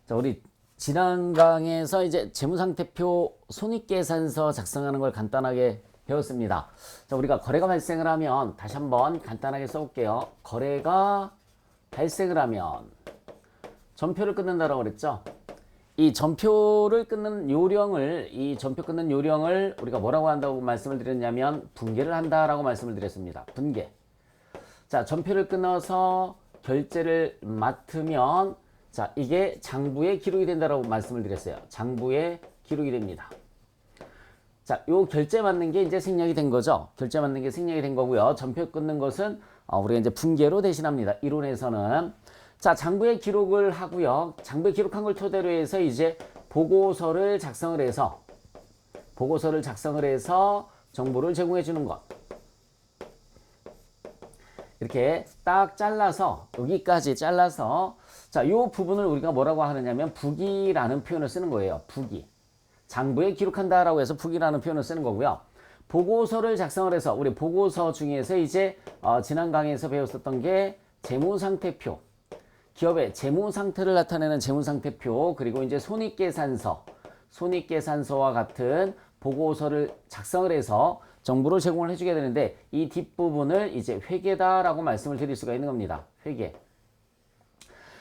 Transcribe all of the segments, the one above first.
자, 우리 지난 강에서 이제 재무상태표 손익계산서 작성하는 걸 간단하게 배웠습니다. 자, 우리가 거래가 발생을 하면 다시 한번 간단하게 써볼게요. 거래가 발생을 하면 전표를 끊는다라고 그랬죠. 이 전표를 끊는 요령을 우리가 뭐라고 한다고 말씀을 드렸냐면 분계를 한다라고 말씀을 드렸습니다. 분계. 자, 전표를 끊어서 결제를 맡으면 자, 이게 장부에 기록이 된다라고 말씀을 드렸어요. 장부에 기록이 됩니다. 자, 요 결제 맞는 게 이제 생략이 된 거죠. 결제 맞는 게 생략이 된 거고요. 전표 끊는 것은 우리가 이제 분계로 대신합니다. 이론에서는. 자, 장부에 기록을 하고요. 장부에 기록한 걸 토대로 해서 이제 보고서를 작성을 해서 정보를 제공해 주는 것. 이렇게 딱 잘라서 여기까지 잘라서 자, 요 부분을 우리가 뭐라고 하느냐면 부기라는 표현을 쓰는 거예요. 부기. 장부에 기록한다라고 해서 부기라는 표현을 쓰는 거고요. 보고서를 작성을 해서 우리 보고서 중에서 이제 지난 강의에서 배웠었던 게 재무상태표. 기업의 재무 상태를 나타내는 재무상태표, 그리고 이제 손익계산서와 같은 보고서를 작성을 해서 정보를 제공을 해주게 되는데 이 뒷부분을 이제 회계다라고 말씀을 드릴 수가 있는 겁니다. 회계.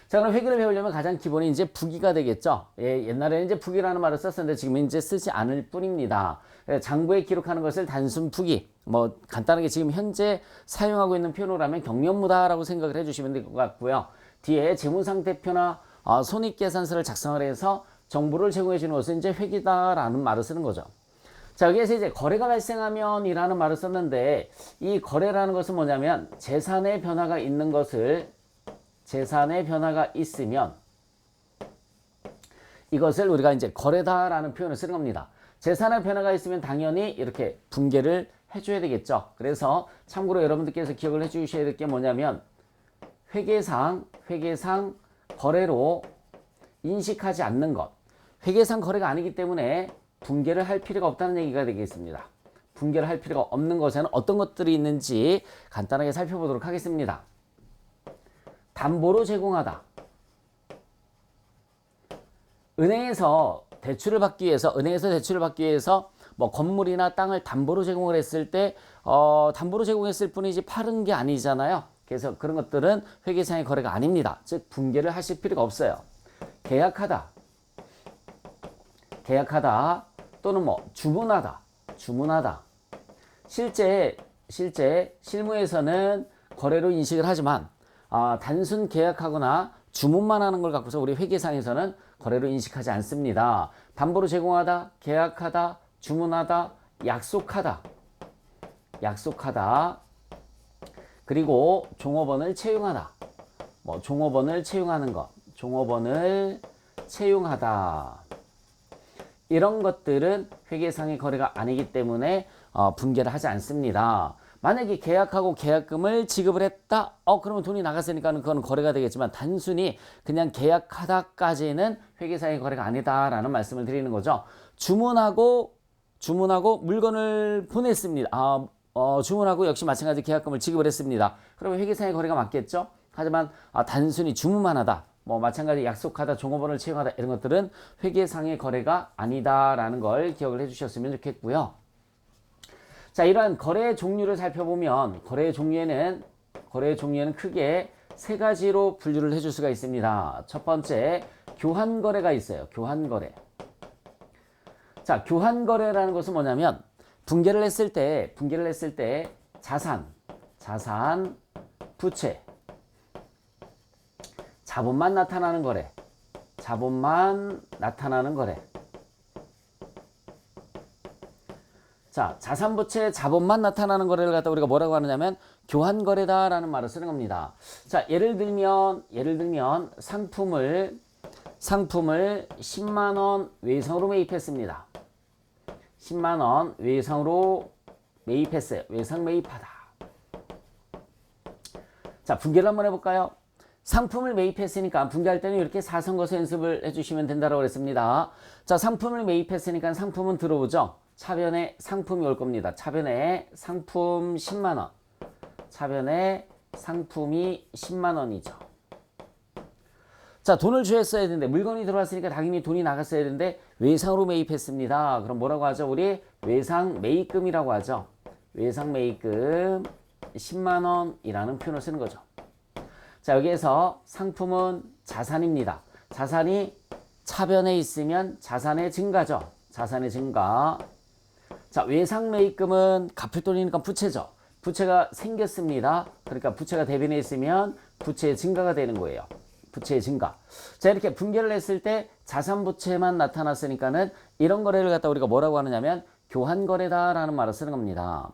자, 그럼 회계를 배우려면 가장 기본이 이제 부기가 되겠죠. 예, 옛날에는 이제 부기라는 말을 썼었는데 지금은 이제 쓰지 않을 뿐입니다. 장부에 기록하는 것을 단순 부기, 뭐 간단하게 지금 현재 사용하고 있는 표현으로 하면 경련무다라고 생각을 해주시면 될 것 같고요. 뒤에 재무상태표나 손익계산서를 작성을 해서 정보를 제공해 주는 것은 이제 회계다라는 말을 쓰는 거죠. 자, 여기에서 이제 거래가 발생하면 이라는 말을 썼는데 이 거래라는 것은 뭐냐면 재산의 변화가 있으면 이것을 우리가 이제 거래다라는 표현을 쓰는 겁니다. 재산의 변화가 있으면 당연히 이렇게 분계를 해줘야 되겠죠. 그래서 참고로 여러분들께서 기억을 해주셔야 될 게 뭐냐면 회계상 거래로 인식하지 않는 것. 회계상 거래가 아니기 때문에 분계를 할 필요가 없다는 얘기가 되겠습니다. 분계를 할 필요가 없는 것에는 어떤 것들이 있는지 간단하게 살펴보도록 하겠습니다. 담보로 제공하다. 은행에서 대출을 받기 위해서 뭐 건물이나 땅을 담보로 제공을 했을 때 담보로 제공했을 뿐이지 파는 게 아니잖아요. 그래서 그런 것들은 회계상의 거래가 아닙니다. 즉 분계를 하실 필요가 없어요. 계약하다 또는 뭐 주문하다. 실제 실무에서는 거래로 인식을 하지만 단순 계약하거나 주문만 하는 걸 갖고서 우리 회계상에서는 거래로 인식하지 않습니다. 담보로 제공하다, 계약하다, 주문하다, 약속하다. 그리고 종업원을 채용하다. 뭐 종업원을 채용하는 것. 종업원을 채용하다. 이런 것들은 회계상의 거래가 아니기 때문에 분계를 하지 않습니다. 만약에 계약하고 계약금을 지급을 했다. 그러면 돈이 나갔으니까 그건 거래가 되겠지만 단순히 그냥 계약하다까지는 회계상의 거래가 아니다라는 말씀을 드리는 거죠. 주문하고 물건을 보냈습니다. 주문하고 역시 마찬가지 계약금을 지급을 했습니다. 그러면 회계상의 거래가 맞겠죠? 하지만 단순히 주문만 하다. 뭐 마찬가지 약속하다, 종업원을 채용하다 이런 것들은 회계상의 거래가 아니다라는 걸 기억을 해주셨으면 좋겠고요. 자, 이러한 거래 종류를 살펴보면 거래 종류에는 크게 세 가지로 분류를 해줄 수가 있습니다. 첫 번째, 교환거래가 있어요. 교환거래. 자, 교환거래라는 것은 뭐냐면 분계를 했을 때 자산, 부채, 자본만 나타나는 거래. 자, 자산, 부채, 자본만 나타나는 거래를 갖다 우리가 뭐라고 하느냐면 교환거래다라는 말을 쓰는 겁니다. 자, 예를 들면 상품을 10만 원 외상으로 매입했습니다. 10만 원 외상으로 매입했어요. 외상 매입하다. 자, 분계를 한번 해볼까요? 상품을 매입했으니까 분계할 때는 이렇게 사선거서 연습을 해주시면 된다고 그랬습니다. 자, 상품을 매입했으니까 상품은 들어오죠. 차변에 상품이 올 겁니다. 차변에 상품 10만 원. 차변에 상품이 10만 원이죠. 자, 돈을 주었어야 되는데 물건이 들어왔으니까 당연히 돈이 나갔어야 되는데 외상으로 매입했습니다. 그럼 뭐라고 하죠? 우리 외상 매입금이라고 하죠. 외상 매입금 10만 원이라는 표현을 쓰는 거죠. 자, 여기에서 상품은 자산입니다. 자산이 차변에 있으면 자산의 증가죠. 자산의 증가. 자, 외상 매입금은 갚을 돈이니까 부채죠. 부채가 생겼습니다. 그러니까 부채가 대변에 있으면 부채의 증가가 되는 거예요. 부채의 증가. 자, 이렇게 분개를 했을 때 자산 부채만 나타났으니까는 이런 거래를 갖다 우리가 뭐라고 하느냐면 교환 거래다라는 말을 쓰는 겁니다.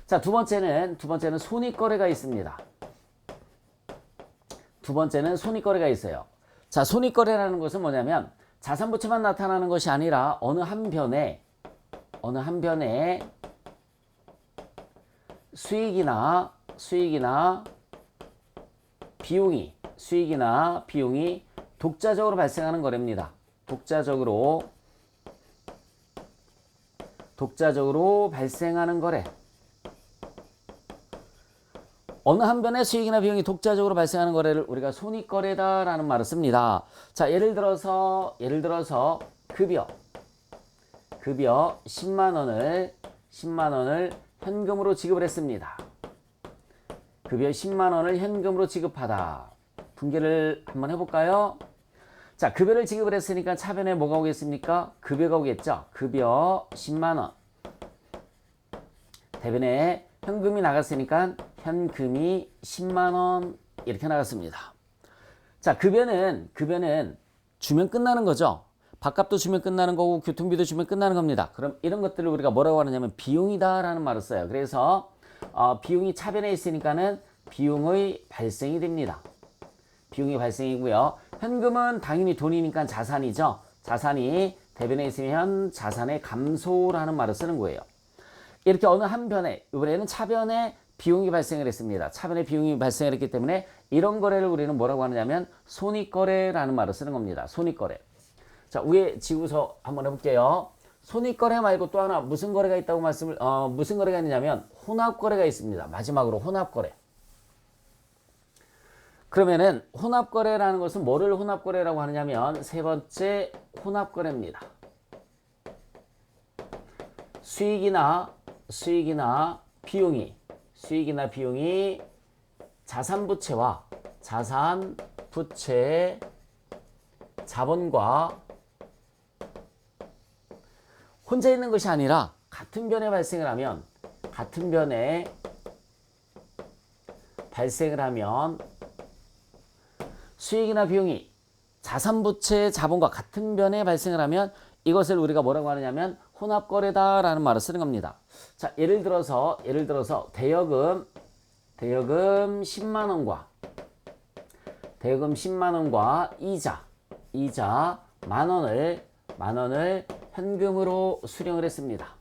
자, 두 번째는 손익 거래가 있습니다. 두 번째는 손익 거래가 있어요. 자, 손익 거래라는 것은 뭐냐면 자산 부채만 나타나는 것이 아니라 어느 한 변에 수익이나 비용이 독자적으로 발생하는 거래입니다. 독자적으로 발생하는 거래. 어느 한 변의 수익이나 비용이 독자적으로 발생하는 거래를 우리가 손익거래다라는 말을 씁니다. 자, 예를 들어서 급여 10만 원을 현금으로 지급을 했습니다. 급여 10만 원을 현금으로 지급하다. 분개를 한번 해볼까요? 자, 급여를 지급을 했으니까 차변에 뭐가 오겠습니까? 급여가 오겠죠. 급여 10만 원. 대변에 현금이 나갔으니까 현금이 10만 원 이렇게 나갔습니다. 자, 급여는 주면 끝나는 거죠. 밥값도 주면 끝나는 거고 교통비도 주면 끝나는 겁니다. 그럼 이런 것들을 우리가 뭐라고 하느냐면 비용이다라는 말을 써요. 그래서 비용이 차변에 있으니까는 비용의 발생이 됩니다. 비용이 발생이고요. 현금은 당연히 돈이니까 자산이죠. 자산이 대변에 있으면 자산의 감소라는 말을 쓰는 거예요. 이렇게 어느 한 변에, 이번에는 차변에 비용이 발생을 했습니다. 차변에 비용이 발생을 했기 때문에 이런 거래를 우리는 뭐라고 하느냐면 손익거래라는 말을 쓰는 겁니다. 손익거래. 자, 위에 지우서 한번 해볼게요. 손익거래 말고 또 하나 무슨 거래가 있다고 무슨 거래가 있느냐면 혼합거래가 있습니다. 마지막으로 혼합거래. 그러면은 혼합거래라는 것은 뭐를 혼합거래라고 하느냐면 세 번째 혼합거래입니다. 수익이나 비용이 자산부채와 자본과 혼자 있는 것이 아니라 같은 변에 발생을 하면 수익이나 비용이 자산부채 자본과 같은 변에 발생을 하면 이것을 우리가 뭐라고 하느냐면 혼합거래다라는 말을 쓰는 겁니다. 자, 예를 들어서 대여금 10만 원과 이자 만 원을 현금으로 수령을 했습니다.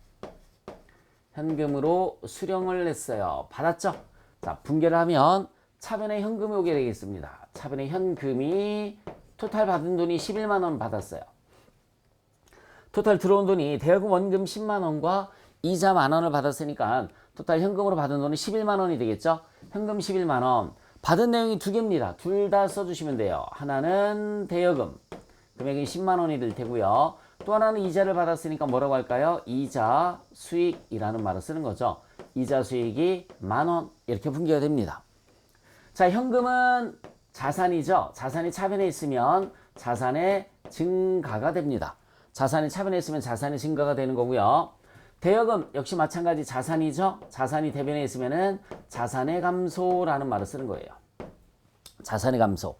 현금으로 수령을 했어요. 받았죠? 자, 분개를 하면 차변에 현금이 오게 되겠습니다. 차변에 현금이 토탈 받은 돈이 11만 원 받았어요. 토탈 들어온 돈이 대여금 원금 10만 원과 이자 만 원을 받았으니까 토탈 현금으로 받은 돈은 11만 원이 되겠죠? 현금 11만 원. 받은 내용이 두 개입니다. 둘 다 써주시면 돼요. 하나는 대여금. 금액이 10만 원이 될 테고요. 또 하나는 이자를 받았으니까 뭐라고 할까요? 이자 수익이라는 말을 쓰는 거죠. 이자 수익이 만 원. 이렇게 분개가 됩니다. 자, 현금은 자산이죠. 자산이 차변에 있으면 자산의 증가가 됩니다. 자산이 차변에 있으면 자산의 증가가 되는 거고요. 대여금 역시 마찬가지 자산이죠. 자산이 대변에 있으면은 자산의 감소라는 말을 쓰는 거예요. 자산의 감소.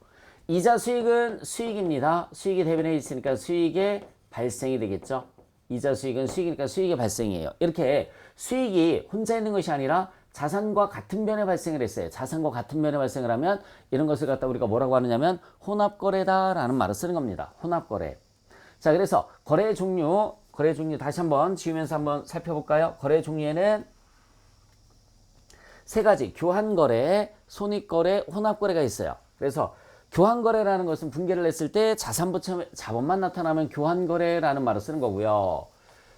이자 수익은 수익입니다. 수익이 대변에 있으니까 수익의 발생이 되겠죠. 이자 수익은 수익이니까 수익의 발생이에요. 이렇게 수익이 혼자 있는 것이 아니라 자산과 같은 변에 발생을 했어요. 자산과 같은 변에 발생을 하면 이런 것을 갖다 우리가 뭐라고 하느냐면 혼합거래다라는 말을 쓰는 겁니다. 혼합거래. 자, 그래서 거래 종류 다시 한번 지우면서 한번 살펴볼까요? 거래 종류에는 세 가지, 교환거래, 손익거래, 혼합거래가 있어요. 그래서 교환거래라는 것은 분개를 했을 때 자산부채 자본만 나타나면 교환거래라는 말을 쓰는 거고요.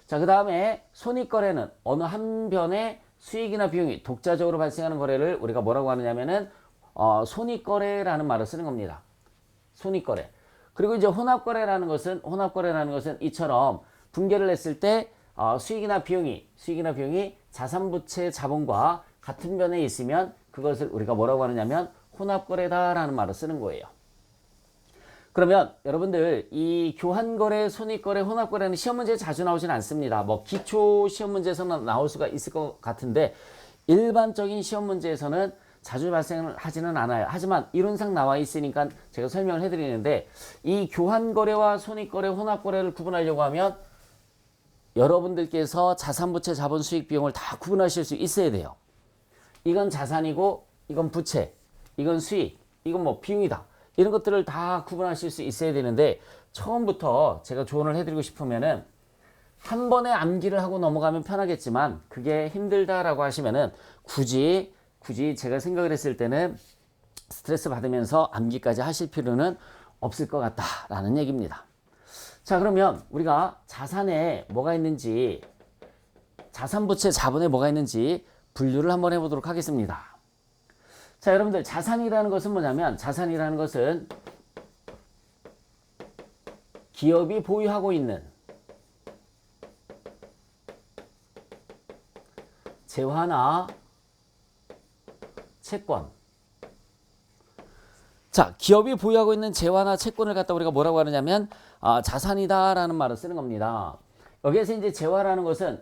자, 그 다음에 손익거래는 어느 한 변에 수익이나 비용이 독자적으로 발생하는 거래를 우리가 뭐라고 하느냐면은 손익거래라는 말을 쓰는 겁니다. 손익거래. 그리고 이제 혼합거래라는 것은 이처럼 분개를 했을 때 수익이나 비용이 자산부채 자본과 같은 변에 있으면 그것을 우리가 뭐라고 하느냐면 혼합거래다라는 말을 쓰는 거예요. 그러면 여러분들 이 교환거래, 손익거래, 혼합거래는 시험 문제에 자주 나오진 않습니다. 뭐 기초 시험 문제에서는 나올 수가 있을 것 같은데 일반적인 시험 문제에서는 자주 발생을 하지는 않아요. 하지만 이론상 나와 있으니까 제가 설명을 해드리는데 이 교환거래와 손익거래, 혼합거래를 구분하려고 하면 여러분들께서 자산부채, 자본, 수익, 비용을 다 구분하실 수 있어야 돼요. 이건 자산이고 이건 부채, 이건 수익, 이건 뭐 비용이다. 이런 것들을 다 구분하실 수 있어야 되는데 처음부터 제가 조언을 해드리고 싶으면은 한 번에 암기를 하고 넘어가면 편하겠지만 그게 힘들다라고 하시면은 굳이 제가 생각을 했을 때는 스트레스 받으면서 암기까지 하실 필요는 없을 것 같다라는 얘기입니다. 자, 그러면 우리가 자산에 뭐가 있는지, 자산부채 자본에 뭐가 있는지 분류를 한번 해보도록 하겠습니다. 자, 여러분들 자산이라는 것은 뭐냐면 자산이라는 것은 기업이 보유하고 있는 재화나 채권. 자, 기업이 보유하고 있는 재화나 채권을 갖다 우리가 뭐라고 하느냐면 자산이다라는 말을 쓰는 겁니다. 여기에서 이제 재화라는 것은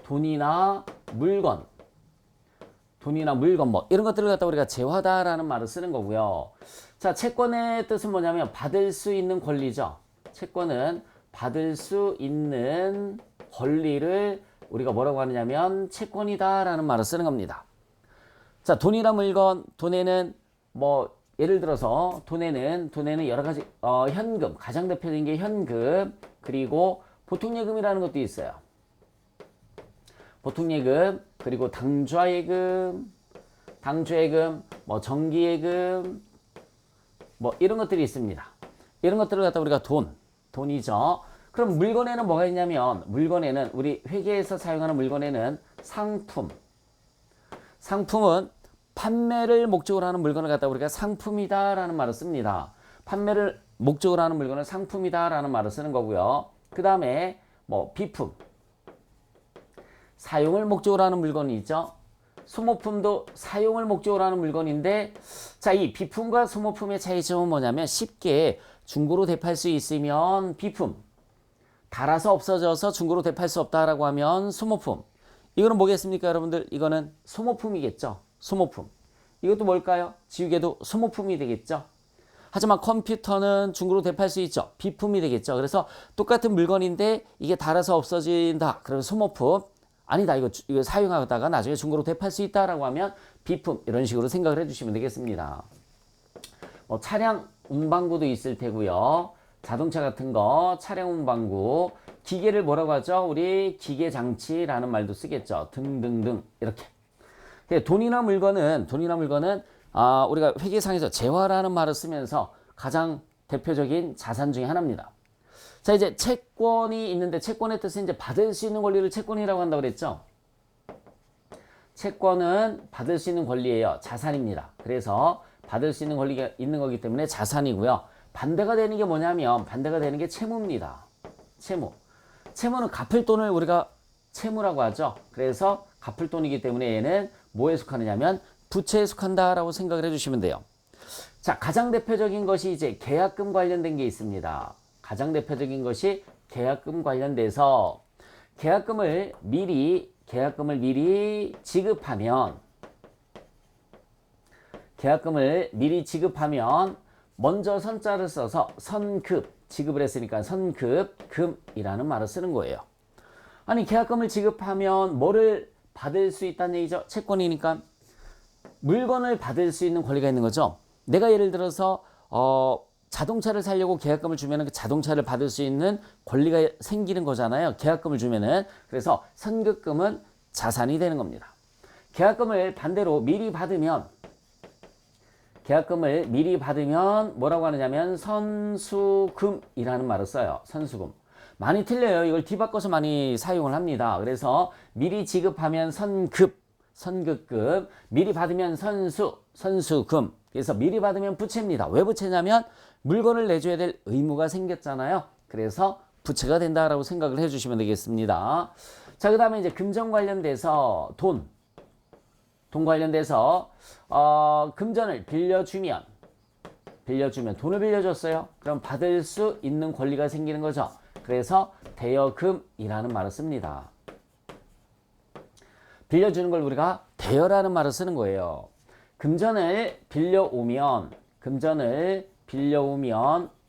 돈이나 물건 뭐 이런 것들을 갖다 우리가 재화다라는 말을 쓰는 거고요. 자, 채권의 뜻은 뭐냐면 받을 수 있는 권리죠. 채권은 받을 수 있는 권리를 우리가 뭐라고 하느냐면 채권이다라는 말을 쓰는 겁니다. 자, 돈이나 물건, 돈에는 뭐 예를 들어서 돈에는 여러 가지 현금, 가장 대표적인 게 현금, 그리고 보통예금이라는 것도 있어요. 보통예금, 그리고 당좌예금, 뭐 정기예금, 뭐 이런 것들이 있습니다. 이런 것들을 갖다 우리가 돈이죠. 그럼 물건에는 뭐가 있냐면 물건에는 우리 회계에서 사용하는 물건에는 상품은 판매를 목적으로 하는 물건을 갖다 우리가 상품이다라는 말을 씁니다. 판매를 목적으로 하는 물건을 상품이다라는 말을 쓰는 거고요. 그 다음에 뭐 비품, 사용을 목적으로 하는 물건이 있죠. 소모품도 사용을 목적으로 하는 물건인데, 자, 이 비품과 소모품의 차이점은 뭐냐면 쉽게 중고로 대팔 수 있으면 비품, 달아서 없어져서 중고로 대팔 수 없다라고 하면 소모품. 이거는 뭐겠습니까, 여러분들? 이거는 소모품이겠죠. 소모품. 이것도 뭘까요? 지우개도 소모품이 되겠죠. 하지만 컴퓨터는 중고로 대팔 수 있죠. 비품이 되겠죠. 그래서 똑같은 물건인데 이게 달아서 없어진다. 그러면 소모품. 아니다, 이거 사용하다가 나중에 중고로 대팔 수 있다라고 하면 비품. 이런 식으로 생각을 해주시면 되겠습니다. 뭐 차량 운반구도 있을 테고요. 자동차 같은 거 차량 운반구, 기계를 뭐라고 하죠? 우리 기계장치라는 말도 쓰겠죠. 등등등 이렇게. 돈이나 물건은 우리가 회계상에서 재화라는 말을 쓰면서 가장 대표적인 자산 중에 하나입니다. 자, 이제 채권이 있는데 채권의 뜻은 이제 받을 수 있는 권리를 채권이라고 한다고 그랬죠. 채권은 받을 수 있는 권리예요. 자산입니다. 그래서 받을 수 있는 권리가 있는 거기 때문에 자산이고요. 반대가 되는 게 뭐냐면 반대가 되는 게 채무입니다. 채무는 갚을 돈을 우리가 채무라고 하죠. 그래서 갚을 돈이기 때문에 얘는 뭐에 속하느냐면 부채에 속한다라고 생각을 해주시면 돼요. 자, 가장 대표적인 것이 이제 계약금 관련된 게 있습니다. 가장 대표적인 것이 계약금 관련돼서 계약금을 미리 지급하면 먼저 선자를 써서 선급, 지급을 했으니까 선급금이라는 말을 쓰는 거예요. 아니, 계약금을 지급하면 뭐를 받을 수 있다는 얘기죠? 채권이니까 물건을 받을 수 있는 권리가 있는 거죠. 내가 예를 들어서 자동차를 사려고 계약금을 주면은 그 자동차를 받을 수 있는 권리가 생기는 거잖아요. 계약금을 주면은. 그래서 선급금은 자산이 되는 겁니다. 계약금을 반대로 미리 받으면 뭐라고 하느냐면 선수금이라는 말을 써요. 선수금. 많이 틀려요. 이걸 뒤바꿔서 많이 사용을 합니다. 그래서 미리 지급하면 선급, 선급금. 미리 받으면 선수, 선수금. 그래서 미리 받으면 부채입니다. 왜 부채냐면 물건을 내줘야 될 의무가 생겼잖아요. 그래서 부채가 된다라고 생각을 해주시면 되겠습니다. 자, 그 다음에 이제 금전 관련돼서 돈 관련돼서 금전을 빌려주면 돈을 빌려줬어요. 그럼 받을 수 있는 권리가 생기는 거죠. 그래서 대여금이라는 말을 씁니다. 빌려주는 걸 우리가 대여라는 말을 쓰는 거예요. 금전을 빌려오면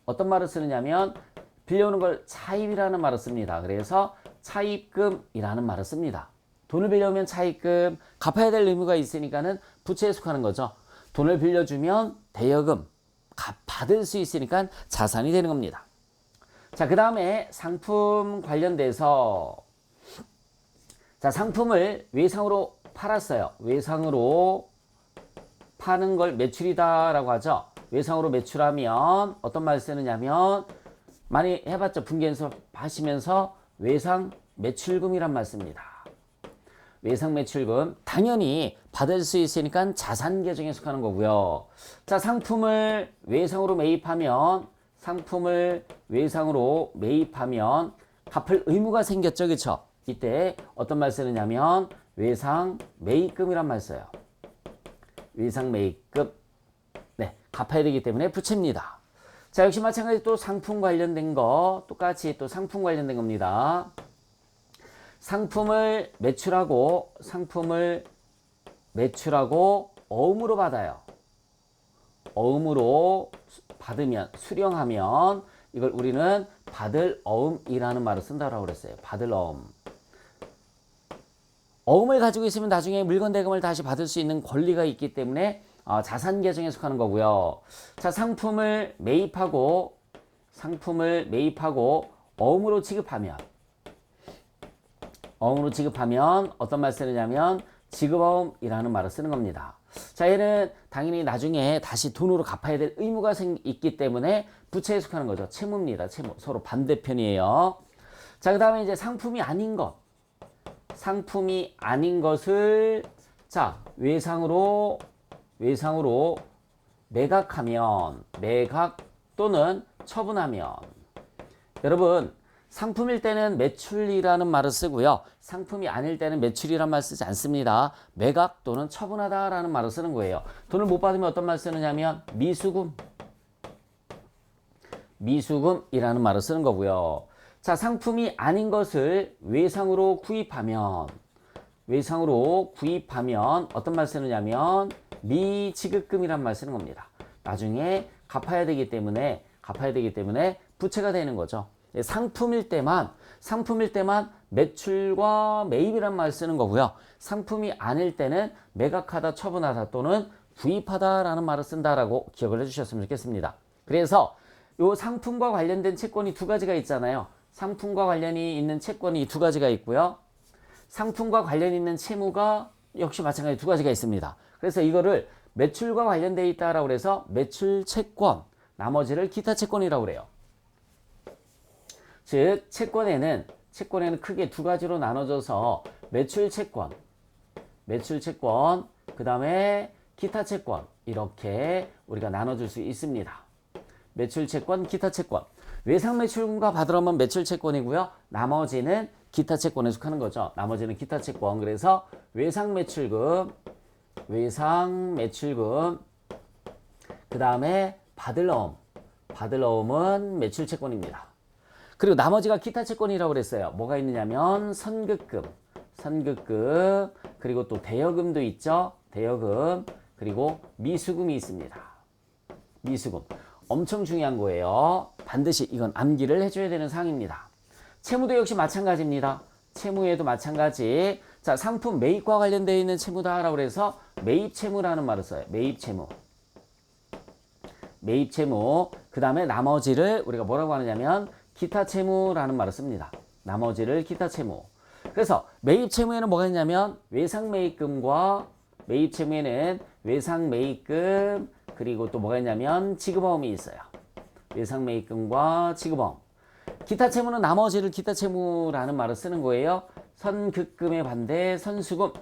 어떤 말을 쓰느냐면 빌려오는 걸 차입이라는 말을 씁니다. 그래서 차입금이라는 말을 씁니다. 돈을 빌려오면 차입금, 갚아야 될 의무가 있으니까는 부채에 속하는 거죠. 돈을 빌려주면 대여금, 받을 수 있으니까 자산이 되는 겁니다. 자, 그 다음에 상품 관련돼서 자, 상품을 외상으로 팔았어요. 외상으로 파는 걸 매출이다라고 하죠. 외상으로 매출하면 어떤 말 쓰느냐면 많이 해봤죠. 분기연습 하시면서 외상 매출금이란 말 씁니다. 외상 매출금 당연히 받을 수 있으니까 자산 계정에 속하는 거고요. 자, 상품을 외상으로 매입하면 갚을 의무가 생겼죠. 그렇죠? 이때 어떤 말 쓰느냐면 외상 매입금이란 말 써요. 외상 매입금. 네, 갚아야 되기 때문에 부채입니다. 자, 역시 마찬가지 또 상품 관련된 거 똑같이 또 상품 관련된 겁니다. 상품을 매출하고 어음으로 받아요. 어음으로 받으면 수령하면 이걸 우리는 받을 어음이라는 말을 쓴다고 그랬어요. 받을 어음. 어음을 가지고 있으면 나중에 물건 대금을 다시 받을 수 있는 권리가 있기 때문에 자산 계정에 속하는 거고요. 자, 상품을 매입하고 어음으로 지급하면 어떤 말 쓰느냐면 지급어음이라는 말을 쓰는 겁니다. 자, 얘는 당연히 나중에 다시 돈으로 갚아야 될 의무가 있기 때문에 부채에 속하는 거죠. 채무입니다. 채무. 서로 반대편이에요. 자, 그 다음에 이제 상품이 아닌 것을 자, 외상으로 매각 또는 처분하면 여러분 상품일 때는 매출이라는 말을 쓰고요. 상품이 아닐 때는 매출이란 말 쓰지 않습니다. 매각 또는 처분하다라는 말을 쓰는 거예요. 돈을 못 받으면 어떤 말 쓰느냐면 미수금이라는 말을 쓰는 거고요. 자, 상품이 아닌 것을 외상으로 구입하면 어떤 말 쓰느냐면 미지급금이란 말 쓰는 겁니다. 나중에 갚아야 되기 때문에 부채가 되는 거죠. 상품일 때만 매출과 매입이란 말 쓰는 거고요. 상품이 아닐 때는 매각하다, 처분하다 또는 구입하다라는 말을 쓴다라고 기억을 해주셨으면 좋겠습니다. 그래서 이 상품과 관련된 채권이 두 가지가 있잖아요. 상품과 관련이 있는 채권이 두 가지가 있고요. 상품과 관련이 있는 채무가 역시 마찬가지 두 가지가 있습니다. 그래서 이거를 매출과 관련되어 있다라고 해서 매출 채권, 나머지를 기타 채권이라고 그래요. 즉 채권에는 크게 두 가지로 나눠져서 매출 채권, 그 다음에 기타 채권 이렇게 우리가 나눠줄 수 있습니다. 매출 채권, 기타 채권. 외상 매출금과 받으러면 매출 채권이고요. 나머지는 기타 채권에 속하는 거죠. 나머지는 기타 채권. 그래서 외상 매출금, 그 다음에 받을 어음은 매출 채권입니다. 그리고 나머지가 기타 채권이라고 그랬어요. 뭐가 있느냐면 선급금, 그리고 또 대여금도 있죠. 대여금, 그리고 미수금이 있습니다. 미수금. 엄청 중요한 거예요. 반드시 이건 암기를 해줘야 되는 사항입니다. 채무도 역시 마찬가지입니다. 채무에도 마찬가지. 자, 상품 매입과 관련되어 있는 채무다라고 해서 매입채무라는 말을 써요. 매입채무. 그 다음에 나머지를 우리가 뭐라고 하느냐면 기타 채무라는 말을 씁니다. 나머지를 기타 채무. 그래서 매입채무에는 뭐가 있냐면 외상매입금과 매입채무에는 외상매입금 그리고 또 뭐가 있냐면 지급어음이 있어요. 외상매입금과 지급어음. 기타 채무는 나머지를 기타 채무라는 말을 쓰는 거예요. 선급금의 반대 선수금.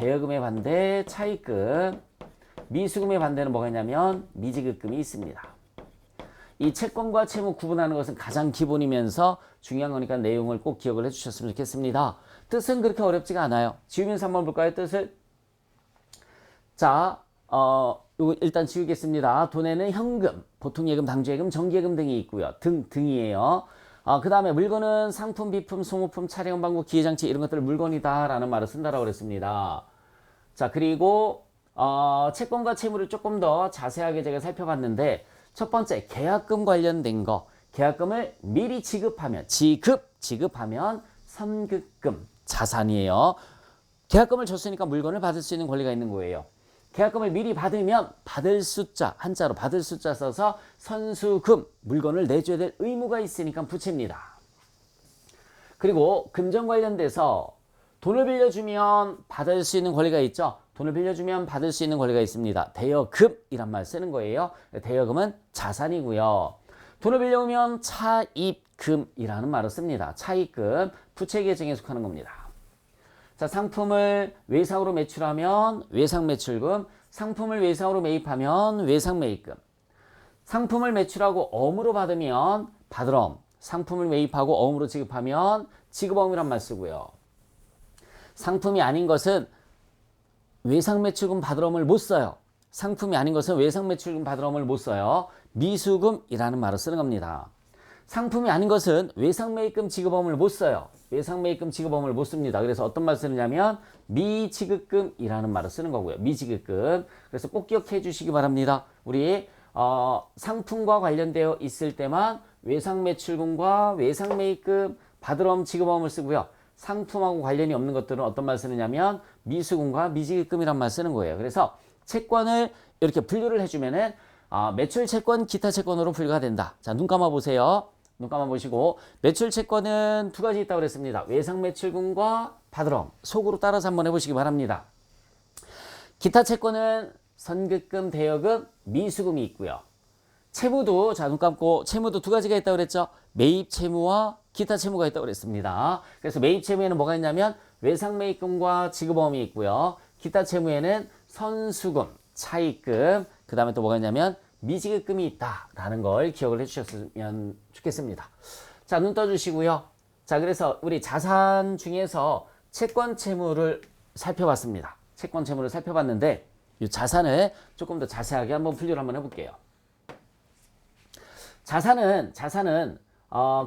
대여금의 반대 차입금. 미수금의 반대는 뭐가 있냐면 미지급금이 있습니다. 이 채권과 채무 구분하는 것은 가장 기본이면서 중요한 거니까 내용을 꼭 기억을 해주셨으면 좋겠습니다. 뜻은 그렇게 어렵지가 않아요. 지우면서 한번 볼까요? 뜻을. 자, 이거 일단 지우겠습니다. 돈에는 현금, 보통예금, 당주예금, 정기예금 등이 있고요. 등이에요. 그 다음에 물건은 상품, 비품, 소모품, 차량, 방구, 기계장치 이런 것들을 물건이다 라는 말을 쓴다라고 그랬습니다. 자, 그리고 채권과 채무를 조금 더 자세하게 제가 살펴봤는데 첫 번째 계약금 관련된 거, 계약금을 미리 지급하면 지급하면 선급금 자산이에요. 계약금을 줬으니까 물건을 받을 수 있는 권리가 있는 거예요. 계약금을 미리 받으면 받을 숫자, 한자로 받을 숫자 써서 선수금, 물건을 내줘야 될 의무가 있으니까 부채입니다. 그리고 금전 관련돼서 돈을 빌려주면 받을 수 있는 권리가 있죠. 돈을 빌려주면 받을 수 있는 권리가 있습니다. 대여금이란 말 쓰는 거예요. 대여금은 자산이고요. 돈을 빌려오면 차입금이라는 말을 씁니다. 차입금, 부채 계정에 속하는 겁니다. 자, 상품을 외상으로 매출하면 외상매출금, 상품을 외상으로 매입하면 외상매입금. 상품을 매출하고 어음으로 받으면 받을어음, 상품을 매입하고 어음으로 지급하면 지급어음이란 말 쓰고요. 상품이 아닌 것은 외상매출금 받을어음을 못 써요. 상품이 아닌 것은 외상매출금 받을어음을 못 써요. 미수금이라는 말을 쓰는 겁니다. 상품이 아닌 것은 외상매입금 지급어음을 못 써요. 외상매입금 지급어음을 못 씁니다. 그래서 어떤 말 쓰느냐면 미지급금이라는 말을 쓰는 거고요. 미지급금. 그래서 꼭 기억해 주시기 바랍니다. 우리 상품과 관련되어 있을 때만 외상매출금과 외상매입금 받을어음 지급어음을 쓰고요. 상품하고 관련이 없는 것들은 어떤 말 쓰느냐면 미수금과 미지급금이란 말 쓰는 거예요. 그래서 채권을 이렇게 분류를 해주면은 매출 채권, 기타 채권으로 분류가 된다. 자, 눈 감아 보세요. 눈 감아 보시고 매출 채권은 두 가지 있다고 그랬습니다. 외상 매출금과 받을어음. 속으로 따라서 한번 해보시기 바랍니다. 기타 채권은 선급금, 대여금, 미수금이 있고요. 채무도 자, 눈 감고 채무도 두 가지가 있다고 그랬죠. 매입 채무와 기타 채무가 있다고 그랬습니다. 그래서 매입 채무에는 뭐가 있냐면 외상 매입금과 지급어음이 있고요. 기타 채무에는 선수금, 차입금, 그 다음에 또 뭐가 있냐면 미지급금이 있다라는 걸 기억을 해주셨으면 좋겠습니다. 자, 눈 떠주시고요. 자, 그래서 우리 자산 중에서 채권 채무를 살펴봤습니다. 채권 채무를 살펴봤는데 이 자산을 조금 더 자세하게 한번 분류를 한번 해볼게요. 자산은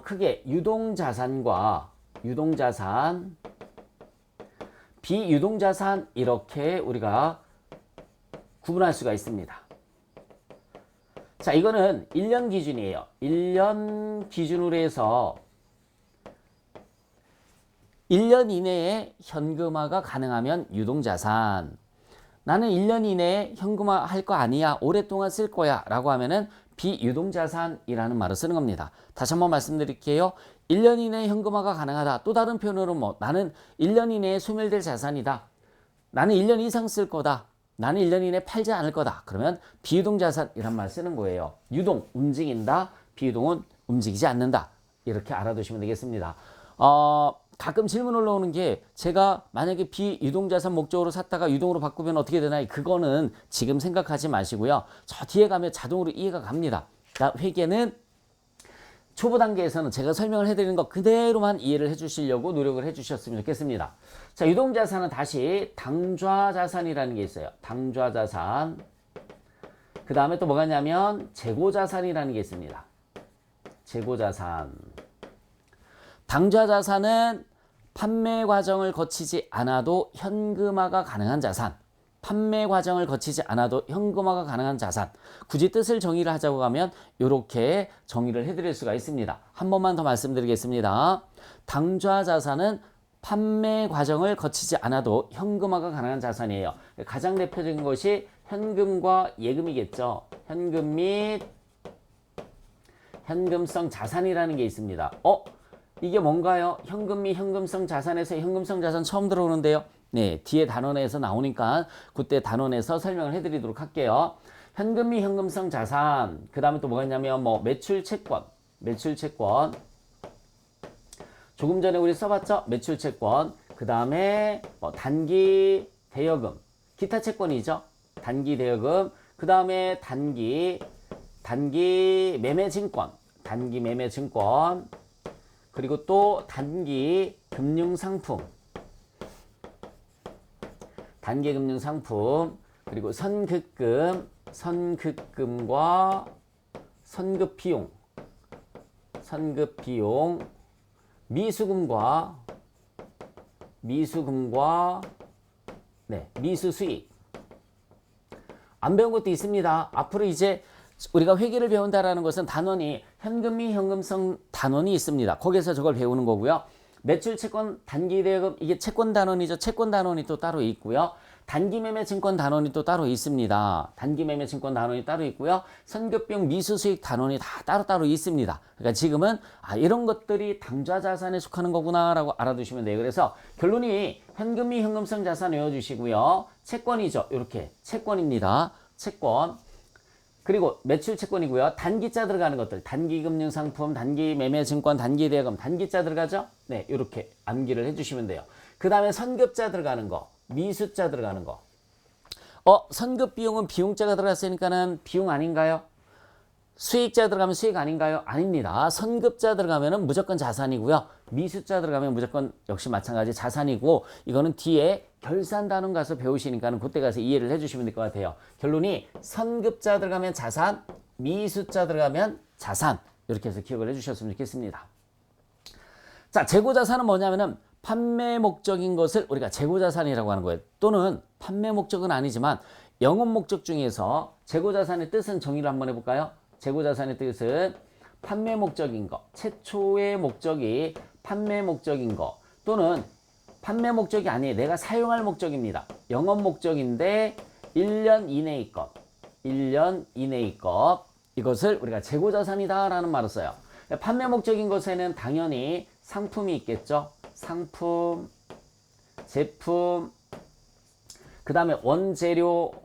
크게 유동자산과 유동자산, 비유동자산 이렇게 우리가 구분할 수가 있습니다. 자, 이거는 1년 기준이에요. 1년 기준으로 해서 1년 이내에 현금화가 가능하면 유동자산. 나는 1년 이내에 현금화 할 거 아니야. 오랫동안 쓸 거야. 라고 하면은 비유동자산이라는 말을 쓰는 겁니다. 다시 한번 말씀드릴게요. 1년 이내에 현금화가 가능하다. 또 다른 표현으로 나는 1년 이내에 소멸될 자산이다. 나는 1년 이상 쓸 거다. 나는 1년 이내에 팔지 않을 거다. 그러면 비유동자산이란 말 쓰는 거예요. 유동, 움직인다. 비유동은 움직이지 않는다. 이렇게 알아두시면 되겠습니다. 가끔 질문 올라오는 게 제가 만약에 비유동자산 목적으로 샀다가 유동으로 바꾸면 어떻게 되나요? 그거는 지금 생각하지 마시고요. 저 뒤에 가면 자동으로 이해가 갑니다. 회계는 초보 단계에서는 제가 설명을 해드리는 것 그대로만 이해를 해주시려고 노력을 해주셨으면 좋겠습니다. 자, 유동자산은 다시 당좌자산이라는 게 있어요. 당좌자산. 그 다음에 또 뭐가 있냐면 재고자산이라는 게 있습니다. 재고자산. 당좌자산은 판매 과정을 거치지 않아도 현금화가 가능한 자산. 판매 과정을 거치지 않아도 현금화가 가능한 자산. 굳이 뜻을 정의를 하자고 하면 이렇게 정의를 해드릴 수가 있습니다. 한 번만 더 말씀드리겠습니다. 당좌자산은 판매 과정을 거치지 않아도 현금화가 가능한 자산이에요. 가장 대표적인 것이 현금과 예금이겠죠. 현금 및 현금성 자산이라는 게 있습니다. 이게 뭔가요? 현금 및 현금성 자산에서 현금성 자산 처음 들어오는데요. 네, 뒤에 단원에서 나오니까 그때 단원에서 설명을 해드리도록 할게요. 현금 및 현금성 자산, 그 다음에 또 뭐가 있냐면 매출 채권. 조금 전에 우리 써봤죠? 매출 채권. 그 다음에 단기 대여금, 기타 채권이죠. 단기 대여금, 그 다음에 단기 매매증권, 단기 매매증권, 그리고 또 단기 금융상품, 단기 금융상품, 그리고 선급금과 선급비용, 미수금과 미수수익. 안 배운 것도 있습니다. 앞으로 이제 우리가 회계를 배운다라는 것은 단원이 현금이 현금성 단원이 있습니다. 거기서 저걸 배우는 거고요. 매출 채권 단기 대여금 이게 채권 단원이죠. 채권 단원이 또 따로 있고요. 단기 매매 증권 단원이 또 따로 있습니다. 단기 매매 증권 단원이 따로 있고요. 선급비용 미수수익 단원이 다 따로따로 있습니다. 그러니까 지금은 이런 것들이 당좌 자산에 속하는 거구나라고 알아두시면 돼요. 그래서 결론이 현금이 현금성 자산 외워주시고요. 채권이죠. 이렇게 채권입니다. 채권. 그리고 매출 채권이고요. 단기자 들어가는 것들. 단기 금융상품, 단기 매매증권, 단기 대여금, 단기자 들어가죠? 네, 이렇게 암기를 해주시면 돼요. 그 다음에 선급자 들어가는 거, 미수자 들어가는 거. 선급 비용은 비용자가 들어갔으니까는 비용 아닌가요? 수익자 들어가면 수익 아닌가요? 아닙니다. 선급자 들어가면 무조건 자산이고요. 미수자 들어가면 무조건 역시 마찬가지 자산이고, 이거는 뒤에 결산 단원 가서 배우시니까는 그때 가서 이해를 해주시면 될 것 같아요. 결론이 선급자 들어가면 자산, 미수자 들어가면 자산. 이렇게 해서 기억을 해주셨으면 좋겠습니다. 자, 재고자산은 뭐냐면은 판매 목적인 것을 우리가 재고자산이라고 하는 거예요. 또는 판매 목적은 아니지만 영업 목적 중에서 재고자산의 뜻은 정의를 한번 해볼까요? 재고자산의 뜻은 판매 목적인 거, 최초의 목적이 판매 목적인 거, 또는 판매 목적이 아니에요. 내가 사용할 목적입니다. 영업 목적인데 1년 이내의 것, 1년 이내의 것, 이것을 우리가 재고자산이다 라는 말을 써요. 판매 목적인 것에는 당연히 상품이 있겠죠. 상품, 제품, 그 다음에 원재료는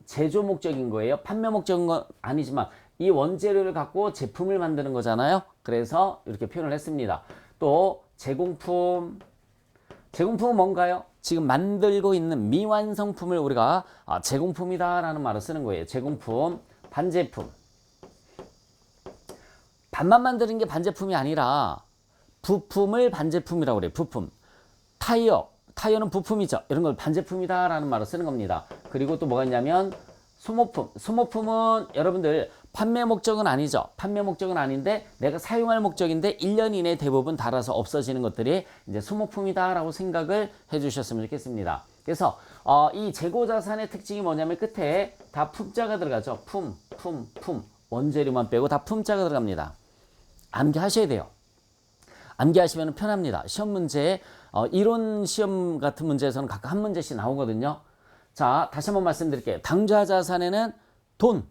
제조 목적인 거예요. 판매 목적인 건 아니지만 이 원재료를 갖고 제품을 만드는 거잖아요. 그래서 이렇게 표현을 했습니다. 또 제공품은 뭔가요? 지금 만들고 있는 미완성품을 우리가 제공품이다 라는 말을 쓰는 거예요. 제공품, 반제품. 반만 만드는 게 반제품이 아니라 부품을 반제품이라고 그래요. 부품. 타이어는 부품이죠. 이런 걸 반제품이다 라는 말을 쓰는 겁니다. 그리고 또 뭐가 있냐면 소모품은 여러분들 판매 목적은 아니죠. 판매 목적은 아닌데 내가 사용할 목적인데 1년 이내에 대부분 닳아서 없어지는 것들이 이제 소모품이다 라고 생각을 해주셨으면 좋겠습니다. 그래서 이 재고자산의 특징이 뭐냐면 끝에 다 품자가 들어가죠. 품. 원재료만 빼고 다 품자가 들어갑니다. 암기하셔야 돼요. 암기하시면 편합니다. 시험 문제에 이론 시험 같은 문제에서는 각각 한 문제씩 나오거든요. 자, 다시 한번 말씀드릴게요. 당좌 자산에는 돈,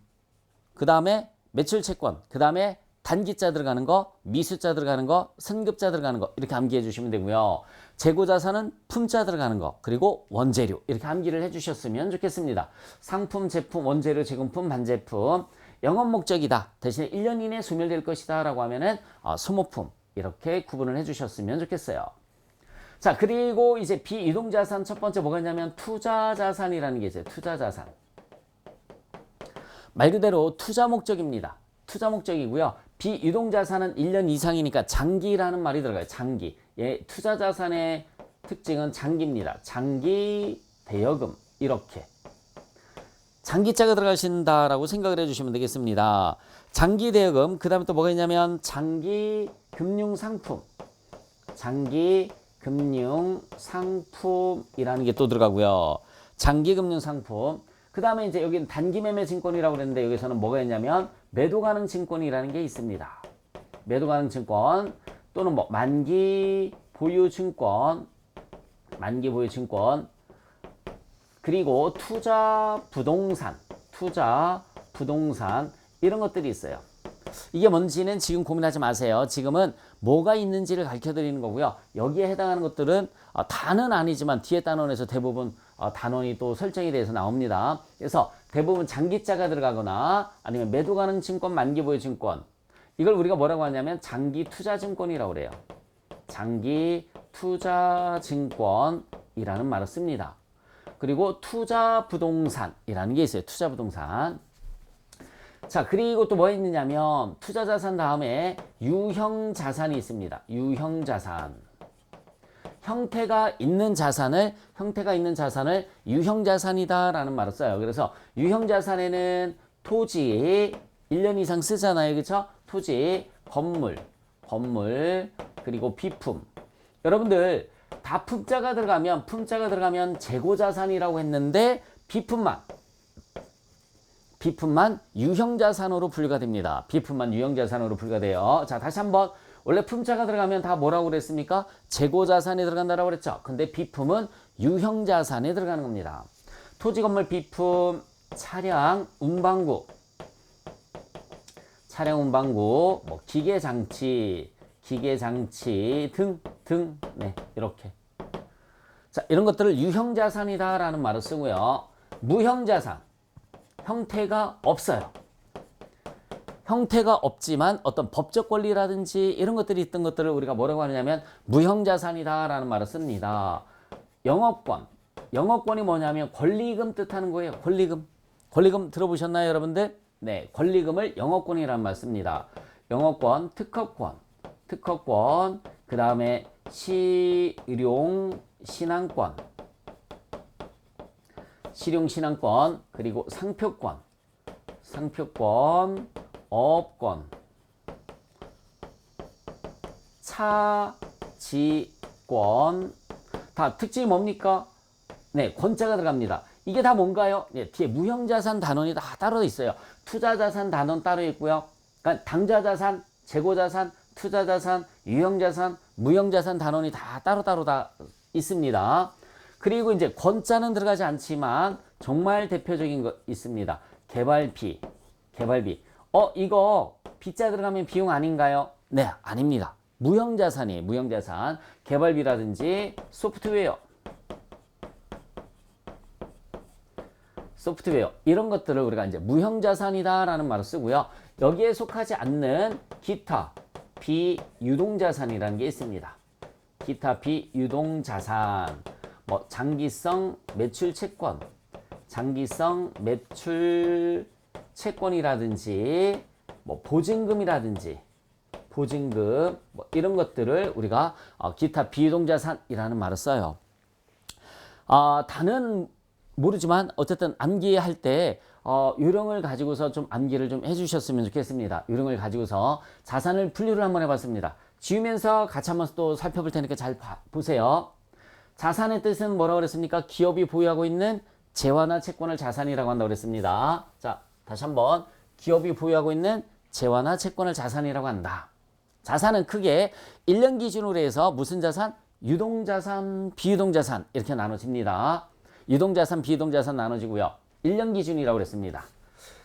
그 다음에 매출 채권, 그 다음에 단기자 들어가는 거, 미수자 들어가는 거, 선급자 들어가는 거, 이렇게 암기해 주시면 되고요. 재고자산은 품자 들어가는 거, 그리고 원재료, 이렇게 암기를 해 주셨으면 좋겠습니다. 상품, 제품, 원재료, 제공품, 반제품. 영업 목적이다. 대신에 1년 이내에 소멸될 것이다 라고 하면은 소모품, 이렇게 구분을 해 주셨으면 좋겠어요. 자, 그리고 이제 비이동자산 첫 번째 뭐가 있냐면 투자자산이라는 게 있어요. 투자자산. 말 그대로 투자 목적입니다. 투자 목적이고요. 비이동자산은 1년 이상이니까 장기라는 말이 들어가요. 장기. 예, 투자자산의 특징은 장기입니다. 장기 대여금. 이렇게. 장기자가 들어가신다라고 생각을 해주시면 되겠습니다. 장기 대여금, 그 다음에 또 뭐가 있냐면 장기 금융상품, 장기 금융상품이라는 게 또 들어가고요. 장기 금융상품. 그 다음에 이제 여기는 단기 매매 증권이라고 그랬는데 여기서는 뭐가 있냐면 매도 가능 증권이라는 게 있습니다. 매도 가능 증권 또는 뭐 만기 보유 증권, 그리고 투자 부동산 이런 것들이 있어요. 이게 뭔지는 지금 고민하지 마세요. 지금은 뭐가 있는지를 가르쳐 드리는 거고요. 여기에 해당하는 것들은 단은 아니지만 뒤에 단원에서 대부분 단원이 또 설정이 돼서 나옵니다. 그래서 대부분 장기자가 들어가거나 아니면 매도 가능 증권, 만기 보유 증권, 이걸 우리가 뭐라고 하냐면 장기 투자 증권이라고 그래요. 장기 투자 증권이라는 말을 씁니다. 그리고 투자 부동산이라는 게 있어요. 투자 부동산. 자, 그리고 또 뭐 있느냐면 투자 자산 다음에 유형 자산이 있습니다. 유형 자산. 형태가 있는 자산을 유형 자산이다라는 말을 써요. 그래서 유형 자산에는 토지 1년 이상 쓰잖아요. 그렇죠? 토지, 건물, 그리고 비품. 여러분들 다 품자가 들어가면 재고 자산이라고 했는데 비품만 유형 자산으로 분류가 됩니다. 비품만 유형 자산으로 분류가 돼요. 자, 다시 한번. 원래 품자가 들어가면 다 뭐라고 그랬습니까? 재고 자산에 들어간다라고 그랬죠. 근데 비품은 유형 자산에 들어가는 겁니다. 토지, 건물, 비품, 차량, 운반구, 뭐 기계 장치 등, 네, 이렇게. 자, 이런 것들을 유형 자산이다라는 말을 쓰고요. 무형 자산, 형태가 없어요. 형태가 없지만 어떤 법적 권리라든지 이런 것들이 있던 것들을 우리가 뭐라고 하냐면 무형자산이다라는 말을 씁니다. 영업권이 뭐냐면 권리금 뜻하는 거예요. 권리금 들어보셨나요, 여러분들? 네, 권리금을 영업권이라는 말 씁니다. 영업권, 특허권, 그 다음에 실용 신앙권, 그리고 상표권, 어업권, 차지권. 다 특징이 뭡니까? 네, 권자가 들어갑니다. 이게 다 뭔가요? 네, 뒤에 무형자산 단원이 다 따로 있어요. 투자자산 단원 따로 있고요. 그러니까 당좌자산, 재고자산, 투자자산, 유형자산, 무형자산 단원이 다 따로 다 있습니다. 그리고 이제 권자는 들어가지 않지만 정말 대표적인 거 있습니다. 개발비. 이거 B자 들어가면 비용 아닌가요? 네, 아닙니다. 무형자산이에요. 무형자산. 개발비라든지 소프트웨어 이런 것들을 우리가 이제 무형자산이다라는 말을 쓰고요. 여기에 속하지 않는 기타 비유동자산이라는 게 있습니다. 기타 비유동자산, 뭐 장기성 매출 채권이라든지 뭐 보증금 뭐 이런 것들을 우리가 기타 비유동자산이라는 말을 써요. 다는 모르지만 어쨌든 암기할 때 요령을 가지고서 좀 암기를 좀 해주셨으면 좋겠습니다. 요령을 가지고서 자산을 분류를 한번 해봤습니다. 지우면서 같이 한번 또 살펴볼 테니까 잘 보세요. 자산의 뜻은 뭐라고 그랬습니까? 기업이 보유하고 있는 재화나 채권을 자산이라고 한다고 그랬습니다. 자, 다시 한번. 기업이 보유하고 있는 재화나 채권을 자산이라고 한다. 자산은 크게 1년 기준으로 해서 무슨 자산? 유동자산, 비유동자산 이렇게 나눠집니다. 유동자산, 비유동자산 나눠지고요. 1년 기준이라고 그랬습니다.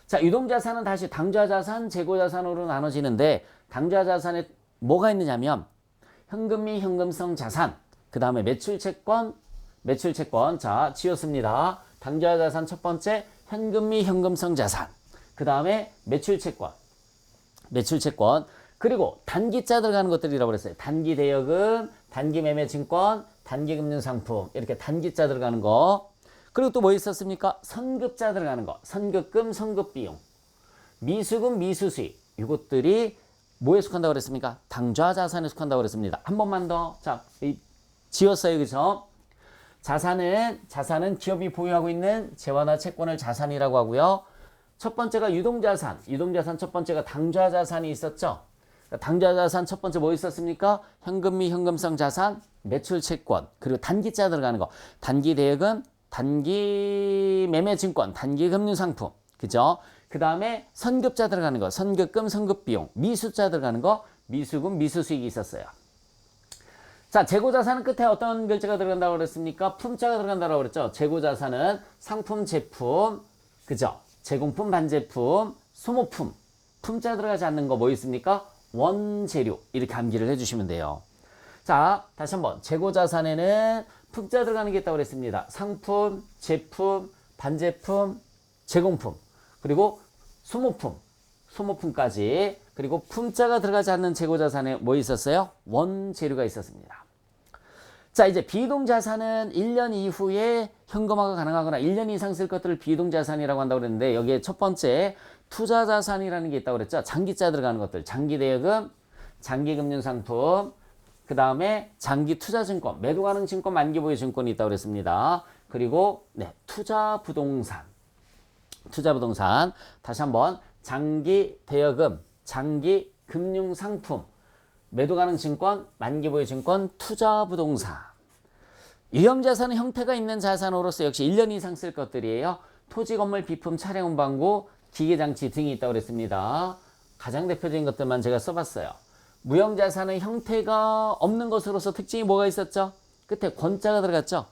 자, 유동자산은 다시 당좌자산, 재고자산으로 나눠지는데 당좌자산에 뭐가 있느냐면 현금 및 현금성 자산, 그 다음에 매출채권. 자, 지웠습니다. 당좌자산 첫 번째 현금 및 현금성 자산, 그 다음에 매출채권. 그리고 단기자 들어가는 것들이라고 그랬어요. 단기대여금, 단기매매증권, 단기금융상품 이렇게 단기자 들어가는 거. 그리고 또 뭐 있었습니까? 선급자 들어가는 거. 선급금, 선급비용, 미수금, 미수수익. 이것들이 뭐에 속한다고 그랬습니까? 당좌자산에 속한다고 그랬습니다. 한 번만 더. 자, 지웠어요. 그죠? 자산은 기업이 보유하고 있는 재화나 채권을 자산이라고 하고요. 첫 번째가 유동자산 첫 번째가 당좌자산이 있었죠. 당좌자산 첫 번째 뭐 있었습니까? 현금 및 현금성 자산, 매출채권, 그리고 단기자 들어가는 거. 단기대여금, 단기매매증권, 단기금융상품. 그죠? 그 다음에 선급자 들어가는 거. 선급금, 선급비용. 미수자 들어가는 거. 미수금, 미수수익이 있었어요. 자, 재고자산은 끝에 어떤 글자가 들어간다고 그랬습니까? 품자가 들어간다고 그랬죠. 재고자산은 상품, 제품, 그죠? 제공품, 반제품, 소모품. 품자 들어가지 않는 거 뭐 있습니까? 원재료. 이렇게 암기를 해주시면 돼요. 자, 다시 한번. 재고자산에는 품자 들어가는 게 있다고 그랬습니다. 상품, 제품, 반제품, 제공품, 그리고 소모품까지. 그리고 품자가 들어가지 않는 재고자산에 뭐 있었어요? 원재료가 있었습니다. 자, 이제 비이동자산은 1년 이후에 현금화가 가능하거나 1년 이상 쓸 것들을 비이동자산이라고 한다고 그랬는데 여기에 첫 번째 투자자산이라는 게 있다고 그랬죠. 장기자 들어가는 것들. 장기대여금, 장기금융상품, 그 다음에 장기투자증권, 매도 가능 증권, 만기보유 증권이 있다고 그랬습니다. 그리고 네, 투자부동산. 투자부동산. 다시 한번 장기대여금, 장기금융상품, 매도 가능 증권, 만기보유 증권, 투자부동산. 유형자산은 형태가 있는 자산으로서 역시 1년 이상 쓸 것들이에요. 토지, 건물, 비품, 차량, 운반구, 기계장치 등이 있다고 그랬습니다. 가장 대표적인 것들만 제가 써봤어요. 무형자산은 형태가 없는 것으로서 특징이 뭐가 있었죠? 끝에 권자가 들어갔죠?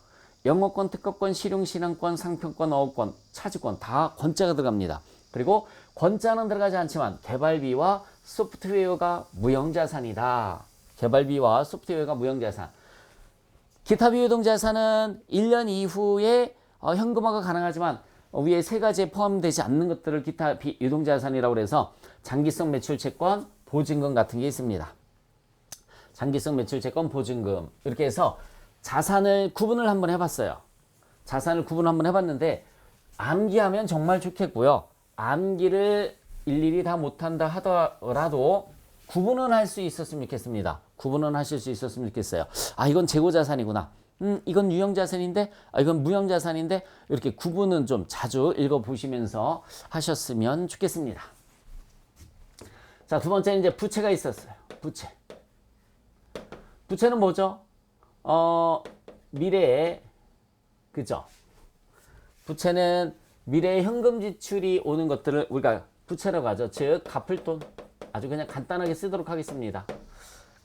영어권, 특허권, 실용신앙권, 상표권, 어업권, 차지권 다 권자가 들어갑니다. 그리고 권자는 들어가지 않지만 개발비와 소프트웨어가 무형자산이다. 개발비와 소프트웨어가 무형자산. 기타 비유동자산은 1년 이후에 현금화가 가능하지만 위에 세 가지에 포함되지 않는 것들을 기타 비유동자산이라고 해서 장기성 매출채권, 보증금 같은 게 있습니다. 장기성 매출채권, 보증금 이렇게 해서 자산을 구분을 한번 해봤어요. 자산을 구분 한번 해봤는데 암기하면 정말 좋겠고요. 암기를 일일이 다 못한다 하더라도 구분은 할 수 있었으면 좋겠습니다. 구분은 하실 수 있었으면 좋겠어요. 아, 이건 재고자산이구나. 이건 유형자산인데, 아, 이건 무형자산인데, 이렇게 구분은 좀 자주 읽어보시면서 하셨으면 좋겠습니다. 자, 두 번째는 이제 부채가 있었어요. 부채. 부채는 뭐죠? 미래에, 그죠? 부채는 미래에 현금 지출이 오는 것들을 우리가 부채라고 하죠. 즉, 갚을 돈. 아주 그냥 간단하게 쓰도록 하겠습니다.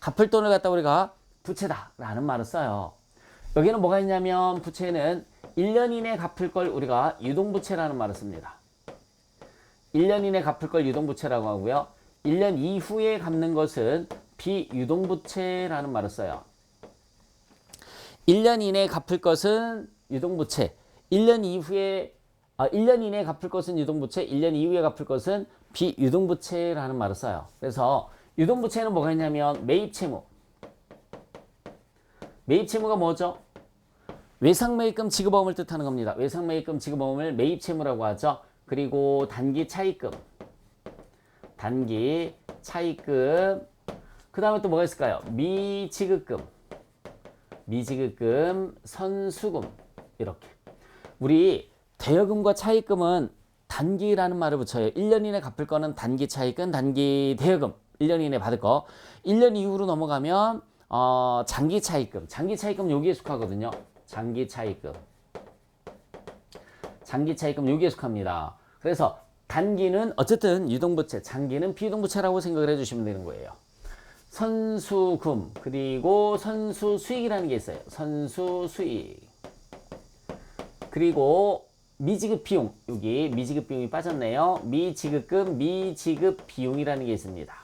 갚을 돈을 갖다 우리가 부채다라는 말을 써요. 여기는 뭐가 있냐면 부채는 1년 이내 갚을 걸 우리가 유동부채라는 말을 씁니다. 1년 이내 갚을 걸 유동부채라고 하고요. 1년 이후에 갚는 것은 비유동부채라는 말을 써요. 1년 이내 갚을 것은 유동부채. 1년 이내에 갚을 것은 유동부채, 1년 이후에 갚을 것은 비유동부채라는 말을 써요. 그래서 유동부채는 뭐가 있냐면 매입채무. 매입채무가 뭐죠? 외상매입금 지급어음을 뜻하는 겁니다. 외상매입금 지급어음을 매입채무라고 하죠. 그리고 단기차입금. 단기차입금. 그 다음에 또 뭐가 있을까요? 미지급금. 미지급금, 선수금. 이렇게. 우리 대여금과 차입금은 단기라는 말을 붙여요. 1년 이내 갚을 거는 단기 차입금, 단기 대여금. 1년 이내 받을 거. 1년 이후로 넘어가면 장기 차입금. 장기 차입금 여기에 속하거든요. 장기 차입금. 장기 차입금 여기에 속합니다. 그래서 단기는 어쨌든 유동부채, 장기는 비유동부채라고 생각을 해주시면 되는 거예요. 선수금, 그리고 선수수익이라는 게 있어요. 선수수익. 그리고 미지급 비용, 여기 미지급 비용이 빠졌네요. 미지급금, 미지급 비용이라는 게 있습니다.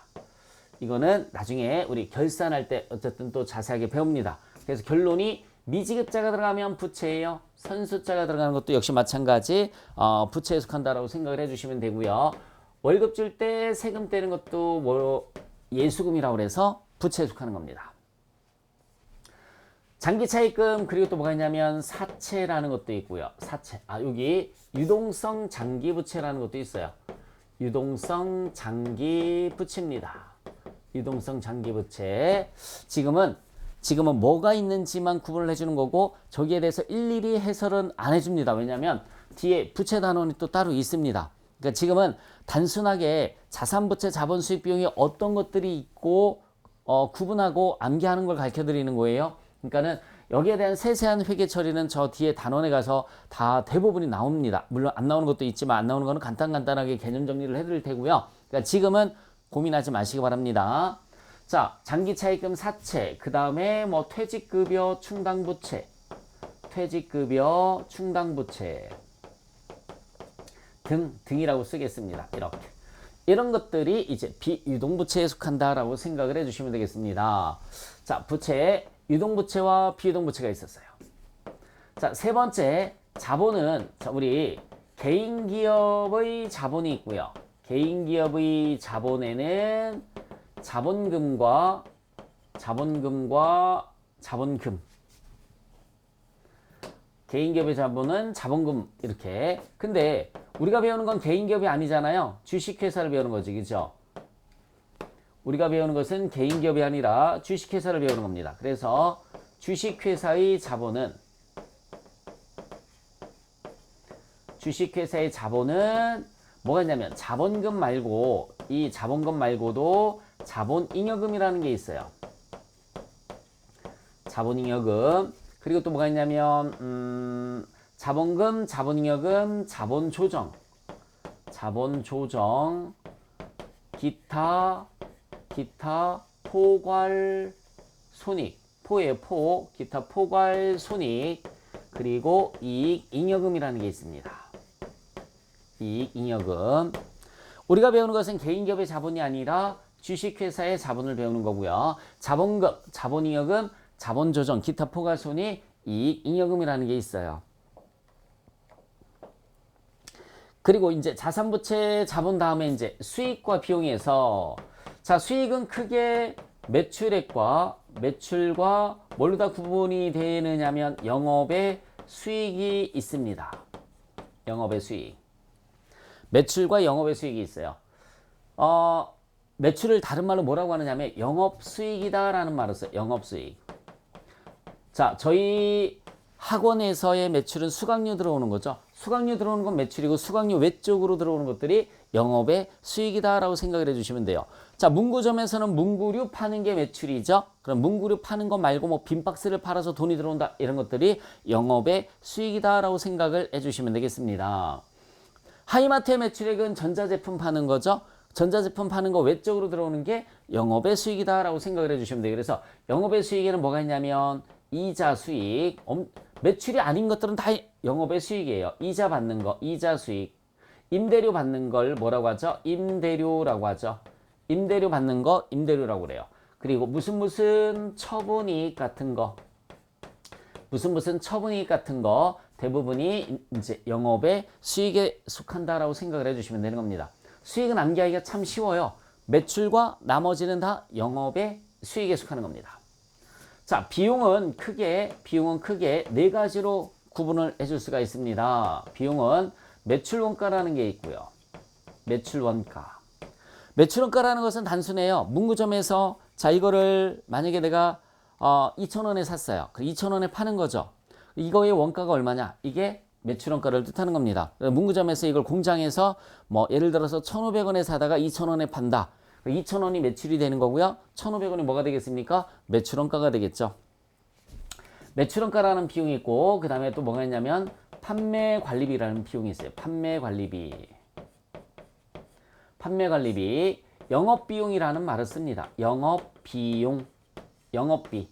이거는 나중에 우리 결산할 때 어쨌든 또 자세하게 배웁니다. 그래서 결론이 미지급자가 들어가면 부채예요. 선수자가 들어가는 것도 역시 마찬가지 부채에 속한다라고 생각을 해주시면 되고요. 월급 줄 때 세금 떼는 것도 뭐 예수금이라고 해서 부채에 속하는 겁니다. 장기차입금, 그리고 또 뭐가 있냐면 사채라는 것도 있고요. 사채. 여기 유동성 장기부채라는 것도 있어요. 유동성 장기부채입니다. 유동성 장기부채. 지금은 뭐가 있는지만 구분을 해주는 거고 저기에 대해서 일일이 해설은 안 해줍니다. 왜냐하면 뒤에 부채 단원이 또 따로 있습니다. 그러니까 지금은 단순하게 자산부채, 자본수익 비용이 어떤 것들이 있고 구분하고 암기하는 걸 가르쳐 드리는 거예요. 그러니까는 여기에 대한 세세한 회계 처리는 저 뒤에 단원에 가서 다 대부분이 나옵니다. 물론 안 나오는 것도 있지만 안 나오는 거는 간단하게 개념 정리를 해드릴 테고요. 그러니까 지금은 고민하지 마시기 바랍니다. 자, 장기차입금 사채, 그 다음에 뭐 퇴직급여 충당부채, 퇴직급여 충당부채 등이라고 쓰겠습니다. 이렇게. 이런 것들이 이제 비유동부채에 속한다라고 생각을 해주시면 되겠습니다. 자, 부채. 유동부채와 비유동부채가 있었어요. 자, 세 번째 자본은 우리 개인기업의 자본이 있고요. 개인기업의 자본에는 자본금과 자본금 개인기업의 자본은 자본금 이렇게. 근데 우리가 배우는 건 개인기업이 아니잖아요. 주식회사를 배우는 거지, 그죠? 우리가 배우는 것은 개인기업이 아니라 주식회사를 배우는 겁니다. 그래서 주식회사의 자본은 뭐가 있냐면 자본금 말고 이 자본금 말고도 자본잉여금이라는 게 있어요. 자본잉여금. 그리고 또 뭐가 있냐면 자본금, 자본잉여금, 자본조정, 기타 포괄 손익, 포의 포, 기타 포괄 손익, 그리고 이익 잉여금이라는 게 있습니다. 이익 잉여금. 우리가 배우는 것은 개인기업의 자본이 아니라 주식회사의 자본을 배우는 거고요. 자본금, 자본잉여금, 자본조정, 기타 포괄손익, 이익 잉여금이라는 게 있어요. 그리고 이제 자산부채 자본 다음에 이제 수익과 비용에서, 자, 수익은 크게 매출과 뭘로 다 구분이 되느냐면 영업의 수익이 있습니다. 영업의 수익. 매출과 영업의 수익이 있어요. 매출을 다른 말로 뭐라고 하느냐면 영업수익이다라는 말을 써요. 영업수익. 자, 저희 학원에서의 매출은 수강료 들어오는 거죠. 수강료 들어오는 건 매출이고 수강료 외적으로 들어오는 것들이 영업의 수익이다라고 생각을 해주시면 돼요. 자, 문구점에서는 문구류 파는 게 매출이죠. 그럼 문구류 파는 거 말고 뭐 빈박스를 팔아서 돈이 들어온다 이런 것들이 영업의 수익이다라고 생각을 해주시면 되겠습니다. 하이마트의 매출액은 전자제품 파는 거죠. 전자제품 파는 거 외적으로 들어오는 게 영업의 수익이다라고 생각을 해주시면 돼요. 그래서 영업의 수익에는 뭐가 있냐면 이자 수익, 매출이 아닌 것들은 다 영업의 수익이에요. 이자 받는 거, 이자 수익. 임대료 받는 걸 뭐라고 하죠? 임대료라고 하죠. 임대료 받는 거, 임대료라고 그래요. 그리고 무슨 처분이익 같은 거, 무슨 처분이익 같은 거 대부분이 이제 영업의 수익에 속한다라고 생각을 해주시면 되는 겁니다. 수익은 암기하기가 참 쉬워요. 매출과 나머지는 다 영업의 수익에 속하는 겁니다. 자, 비용은 크게 네 가지로 구분을 해줄 수가 있습니다. 비용은 매출원가라는 게 있고요. 매출원가라는 것은 단순해요. 문구점에서 자, 이거를 만약에 내가 2,000원에 샀어요. 2,000원에 파는 거죠. 이거의 원가가 얼마냐? 이게 매출원가를 뜻하는 겁니다. 문구점에서 이걸 공장에서 뭐 예를 들어서 1,500원에 사다가 2,000원에 판다. 2,000원이 매출이 되는 거고요. 1,500원이 뭐가 되겠습니까? 매출원가가 되겠죠. 매출원가라는 비용이 있고, 그 다음에 또 뭐가 있냐면 판매관리비라는 비용이 있어요. 판매관리비. 영업비용이라는 말을 씁니다. 영업비용. 영업비.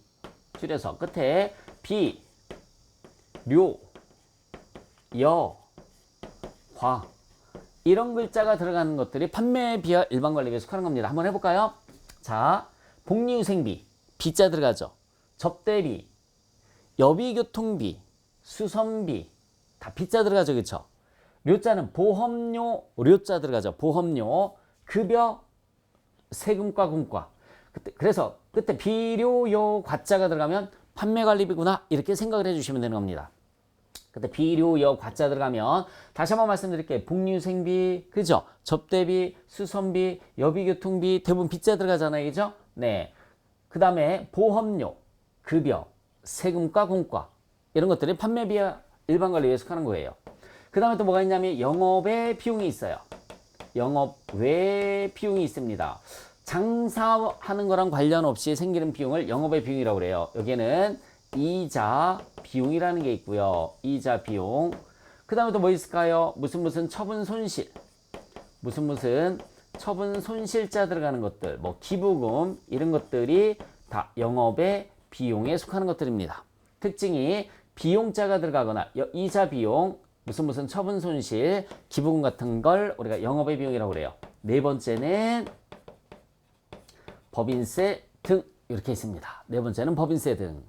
줄여서 끝에 비, 료, 여, 과. 이런 글자가 들어가는 것들이 판매비와 일반관리비에 속하는 겁니다. 한번 해볼까요? 자, 복리후생비, 비자 들어가죠. 접대비, 여비교통비, 수선비, 다 비자 들어가죠. 그쵸? 료자는 보험료, 료자 들어가죠. 보험료, 급여, 세금과 군과. 그래서 그때 비료요 과자가 들어가면 판매관리비구나 이렇게 생각을 해주시면 되는 겁니다. 그때 비료여 과자 들어가면 다시 한번 말씀드릴게요. 복리후생비, 그죠? 접대비, 수선비, 여비교통비 대부분 비자 들어가잖아요. 그죠? 네. 그 다음에 보험료, 급여, 세금과 공과 이런 것들이 판매비와 일반관리비에 속하는 거예요. 그 다음에 또 뭐가 있냐면 영업외 비용이 있어요. 영업외 비용이 있습니다. 장사하는 거랑 관련 없이 생기는 비용을 영업외 비용이라고 그래요. 여기에는 이자 비용이라는 게 있고요. 이자 비용. 그 다음에 또 뭐 있을까요? 무슨 처분 손실. 무슨 처분 손실자 들어가는 것들. 뭐 기부금 이런 것들이 다 영업의 비용에 속하는 것들입니다. 특징이 비용자가 들어가거나 이자 비용, 무슨 처분 손실, 기부금 같은 걸 우리가 영업의 비용이라고 그래요. 네 번째는 법인세 등 이렇게 있습니다. 네 번째는 법인세 등.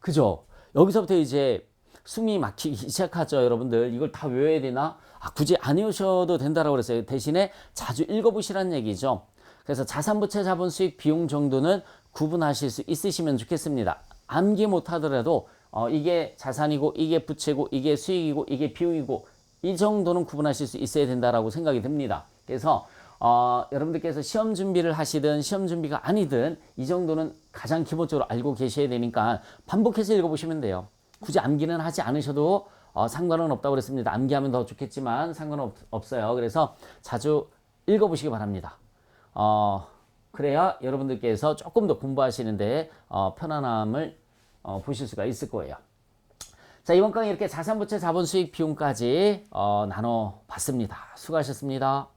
그죠? 여기서부터 이제 숨이 막히기 시작하죠. 여러분들 이걸 다 외워야 되나? 굳이 안 외우셔도 된다라고 그랬어요. 대신에 자주 읽어보시라는 얘기죠. 그래서 자산부채 자본 수익 비용 정도는 구분하실 수 있으시면 좋겠습니다. 암기 못하더라도 이게 자산이고 이게 부채고 이게 수익이고 이게 비용이고 이 정도는 구분하실 수 있어야 된다라고 생각이 듭니다. 그래서 여러분들께서 시험 준비를 하시든 시험 준비가 아니든 이 정도는 가장 기본적으로 알고 계셔야 되니까 반복해서 읽어보시면 돼요. 굳이 암기는 하지 않으셔도 상관은 없다고 그랬습니다. 암기하면 더 좋겠지만 상관은 없어요. 그래서 자주 읽어보시기 바랍니다. 그래야 여러분들께서 조금 더 공부하시는데 편안함을 보실 수가 있을 거예요. 자, 이번 강의 이렇게 자산부채 자본수익 비용까지 나눠봤습니다. 수고하셨습니다.